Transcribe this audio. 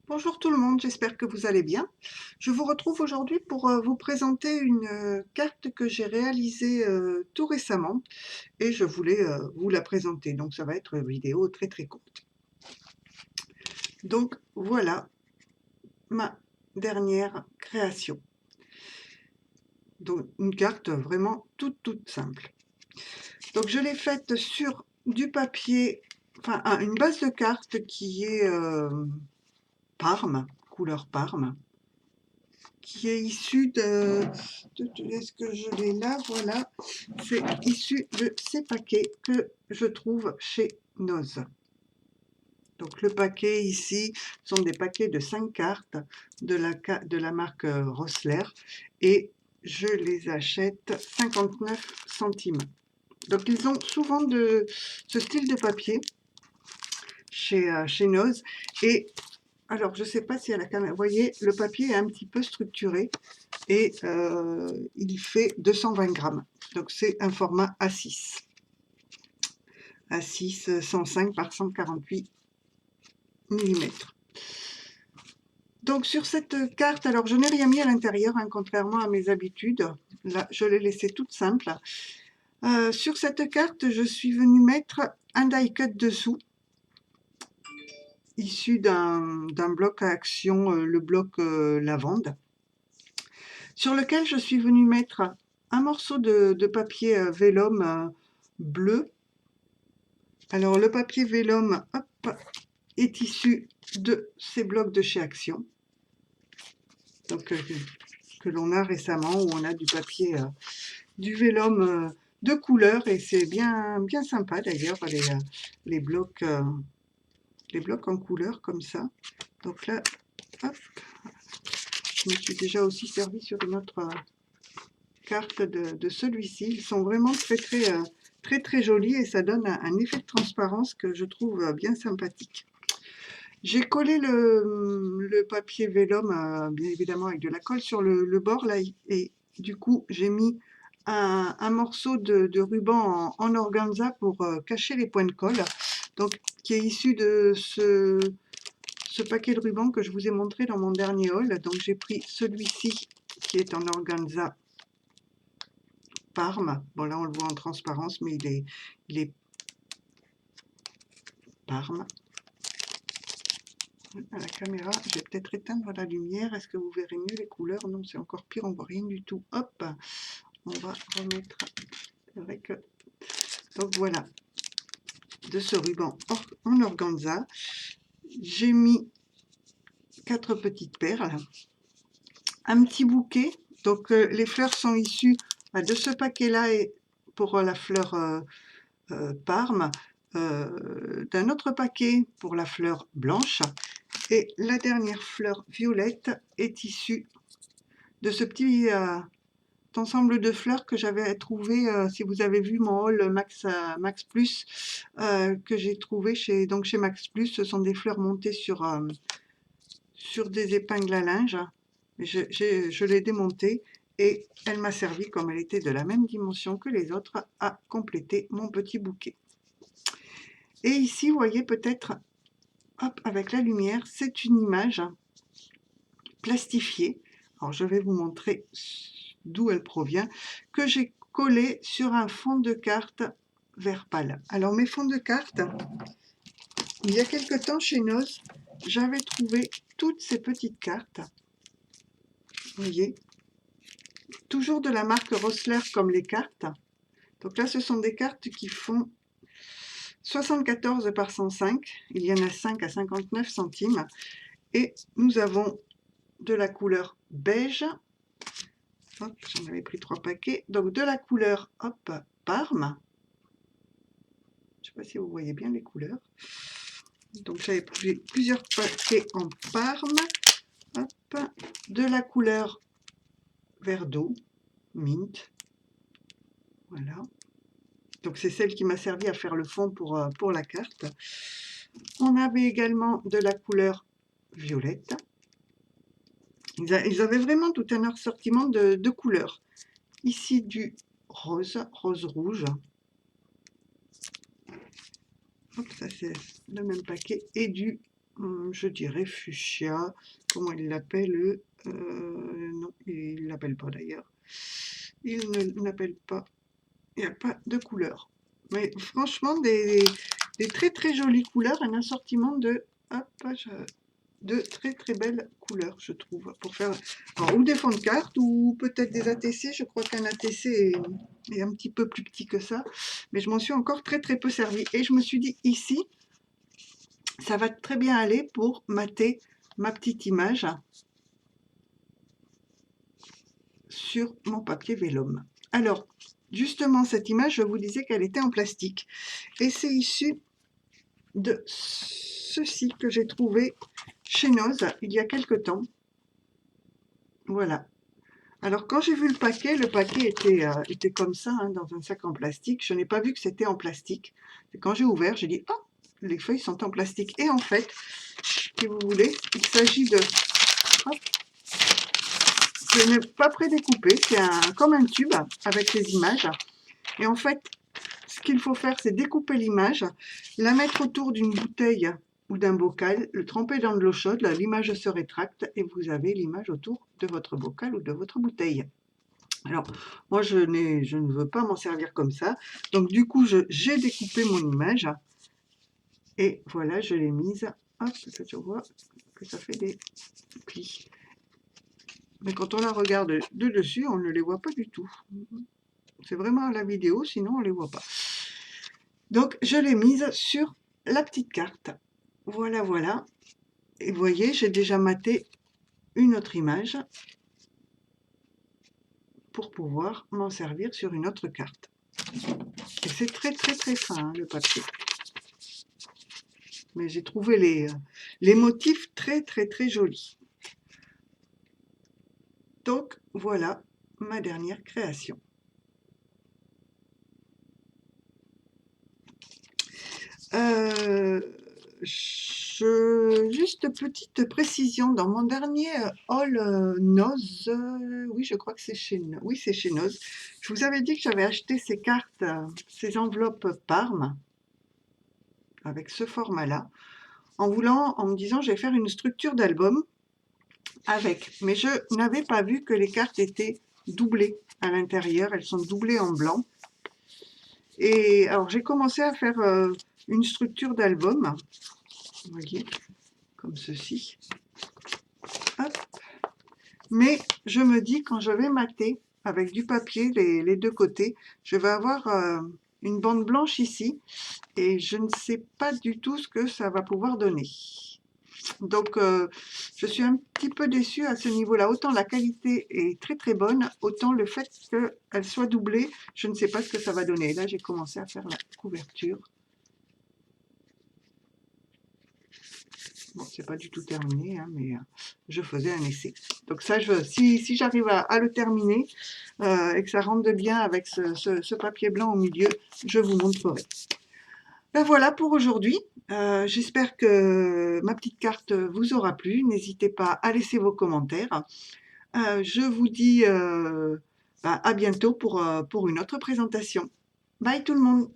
Bonjour tout le monde, j'espère que vous allez bien. Je vous retrouve aujourd'hui pour vous présenter une carte que j'ai réalisée tout récemment et je voulais vous la présenter. Donc ça va être une vidéo très très courte. Donc voilà ma dernière création. Donc une carte vraiment toute simple. Donc je l'ai faite sur du papier, enfin une base de carte qui est Parme, couleur Parme, qui est issu est-ce que je l'ai là? Voilà, c'est issu de ces paquets que je trouve chez Noz. Donc le paquet ici sont des paquets de 5 cartes de la marque Rossler et je les achète 59 centimes. Donc ils ont souvent de ce style de papier chez Noz. Et alors je ne sais pas si à la caméra, vous voyez, le papier est un petit peu structuré et il fait 220 grammes. Donc c'est un format A6. A6 105 par 148 millimètres. Donc sur cette carte, alors je n'ai rien mis à l'intérieur, hein, contrairement à mes habitudes. Là, je l'ai laissée toute simple. Sur cette carte, je suis venue mettre un die cut dessous, issu d'un bloc à action, le bloc lavande, sur lequel je suis venue mettre un morceau de papier vélum bleu. Alors le papier vélum, hop, est issu de ces blocs de chez Action, donc que l'on a récemment, où on a du papier, du vélum de couleur, et c'est bien sympa d'ailleurs les blocs en couleur comme ça. Donc là, hop, je me suis déjà aussi servi sur une autre carte de celui-ci. Ils sont vraiment très jolis et ça donne un effet de transparence que je trouve bien sympathique. J'ai collé le papier vélum, bien évidemment avec de la colle sur le bord là, et du coup j'ai mis un morceau de ruban en organza pour cacher les points de colle, donc qui est issu de ce paquet de ruban que je vous ai montré dans mon dernier haul. Donc j'ai pris celui-ci qui est en organza Parme. Bon là on le voit en transparence, mais il est Parme. À la caméra, je vais peut-être éteindre la lumière. Est-ce que vous verrez mieux les couleurs? Non, c'est encore pire, on voit rien du tout. Hop, on va remettre. C'est vrai que... Donc voilà, de ce ruban en organza, j'ai mis 4 petites perles, un petit bouquet. Donc les fleurs sont issues de ce paquet-là, et pour la fleur Parme, d'un autre paquet pour la fleur blanche, et la dernière fleur violette est issue de ce petit ensemble de fleurs que j'avais trouvé, si vous avez vu mon haul Max Plus, que j'ai trouvé chez Max Plus. Ce sont des fleurs montées sur des épingles à linge. Je l'ai démontée et elle m'a servi, comme elle était de la même dimension que les autres, à compléter mon petit bouquet. Et ici, vous voyez peut-être, hop, avec la lumière, c'est une image plastifiée. Alors je vais vous montrer d'où elle provient, que j'ai collée sur un fond de carte vert pâle. Alors mes fonds de carte, il y a quelque temps chez Noz, j'avais trouvé toutes ces petites cartes, vous voyez, toujours de la marque Rossler comme les cartes. Donc là ce sont des cartes qui font 74 par 105, il y en a 5 à 59 centimes, et nous avons de la couleur beige. Hop, j'en avais pris 3 paquets. Donc de la couleur, hop, Parme. Je ne sais pas si vous voyez bien les couleurs. Donc j'avais pris plusieurs paquets en Parme. Hop, de la couleur vert d'eau, mint. Voilà. Donc c'est celle qui m'a servi à faire le fond pour la carte. On avait également de la couleur violette. Ils avaient vraiment tout un assortiment de couleurs. Ici du rose rouge. Hop, ça c'est le même paquet. Et du je dirais fuchsia, comment il l'appelle, non, il ne l'appelle pas d'ailleurs. Il ne l'appelle pas, il n'y a pas de couleur. Mais franchement, des très très jolies couleurs, un assortiment de, hop, de très très belles couleurs, je trouve, pour faire alors, ou des fonds de carte ou peut-être des ATC. Je crois qu'un ATC est un petit peu plus petit que ça, mais je m'en suis encore très très peu servi. Et je me suis dit, ici, ça va très bien aller pour mater ma petite image sur mon papier vélum. Alors, justement, cette image, je vous disais qu'elle était en plastique. Et c'est issu de ceci que j'ai trouvé chez Noz il y a quelque temps. Voilà. Alors, quand j'ai vu le paquet était comme ça, hein, dans un sac en plastique. Je n'ai pas vu que c'était en plastique. Et quand j'ai ouvert, j'ai dit, oh, les feuilles sont en plastique. Et en fait, si vous voulez, il s'agit de... Hop, je n'ai pas prédécoupé, c'est comme un tube avec les images. Et en fait, ce qu'il faut faire, c'est découper l'image, la mettre autour d'une bouteille ou d'un bocal, le tremper dans de l'eau chaude, l'image se rétracte et vous avez l'image autour de votre bocal ou de votre bouteille. Alors, moi, je ne veux pas m'en servir comme ça. Donc, du coup, j'ai découpé mon image et voilà, je l'ai mise. Hop, je vois que ça fait des plis. Mais quand on la regarde de dessus, on ne les voit pas du tout. C'est vraiment à la vidéo, sinon on ne les voit pas. Donc, je l'ai mise sur la petite carte. Voilà, voilà. Et vous voyez, j'ai déjà maté une autre image pour pouvoir m'en servir sur une autre carte. Et c'est très, très, très fin, hein, le papier. Mais j'ai trouvé les motifs très, très, très jolis. Donc, voilà ma dernière création. Juste petite précision, dans mon dernier haul Noz, oui, je crois que c'est chez Noz, je vous avais dit que j'avais acheté ces cartes, ces enveloppes Parme, avec ce format-là, en me disant je vais faire une structure d'album avec, mais je n'avais pas vu que les cartes étaient doublées à l'intérieur, elles sont doublées en blanc. Et alors j'ai commencé à faire une structure d'album, vous voyez, comme ceci. Hop. Mais je me dis, quand je vais mater avec du papier les deux côtés, je vais avoir une bande blanche ici et je ne sais pas du tout ce que ça va pouvoir donner. Donc, je suis un petit peu déçue à ce niveau-là. Autant la qualité est très très bonne, autant le fait qu'elle soit doublée, je ne sais pas ce que ça va donner. Là, j'ai commencé à faire la couverture. Bon, c'est pas du tout terminé, hein, mais je faisais un essai. Donc ça, si j'arrive à le terminer et que ça rentre bien avec ce papier blanc au milieu, je vous montrerai. Ben voilà pour aujourd'hui. J'espère que ma petite carte vous aura plu. N'hésitez pas à laisser vos commentaires. Je vous dis à bientôt pour une autre présentation. Bye tout le monde!